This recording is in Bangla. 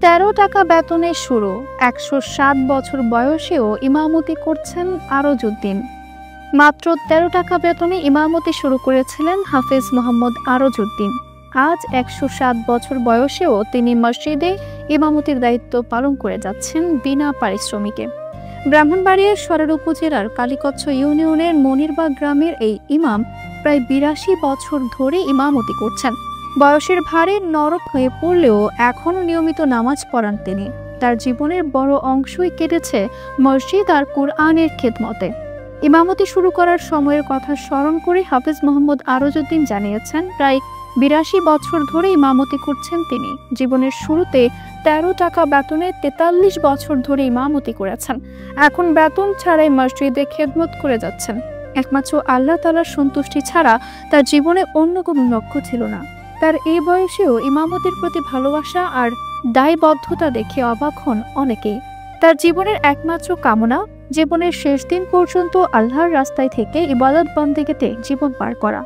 13 টাকা বেতনে শুরু, 107 বছর বয়সেও ইমামতি করছেন আরজউদ্দিন। মাত্র 13 টাকা বেতনে ইমামতি শুরু করেছিলেন হাফেজ মোহাম্মদ আরজউদ্দিন। আজ 107 বছর বয়সেও তিনি মসজিদে ইমামতির দায়িত্ব পালন করে যাচ্ছেন বিনা পারিশ্রমিকে। ব্রাহ্মণবাড়িয়ার সরার উপজেলার কালীকচ্ছ ইউনিয়নের মনিরবাগ গ্রামের এই ইমাম প্রায় 82 বছর ধরে ইমামতি করছেন। বয়সের ভারে নরক হয়ে পড়লেও এখনও নিয়মিত নামাজ পড়ান তিনি। তার জীবনের বড় অংশই কেটেছে মসজিদ আর কুরআনের খেদমতে। ইমামতি শুরু করার সময়ের কথা স্মরণ করে হাফেজ মোহাম্মদ আরজউদ্দিন জানিয়েছেন, প্রায় 82 বছর ধরে ইমামতি করছেন তিনি। জীবনের শুরুতে 13 টাকা বেতনে 43 বছর ধরে ইমামতি করেছেন। এখন বেতন ছাড়াই মসজিদে খেদমত করে যাচ্ছেন। একমাত্র আল্লাহ তাআলার সন্তুষ্টি ছাড়া তার জীবনে অন্য কোনো লক্ষ্য ছিল না। তার এই বয়সেও ইমামতির প্রতি ভালোবাসা আর দায়বদ্ধতা দেখে অবাক হন অনেকেই। তার জীবনের একমাত্র কামনা জীবনের শেষ দিন পর্যন্ত আল্লাহর রাস্তায় থেকে ইবাদত বন্দেগিতে জীবন পার করা।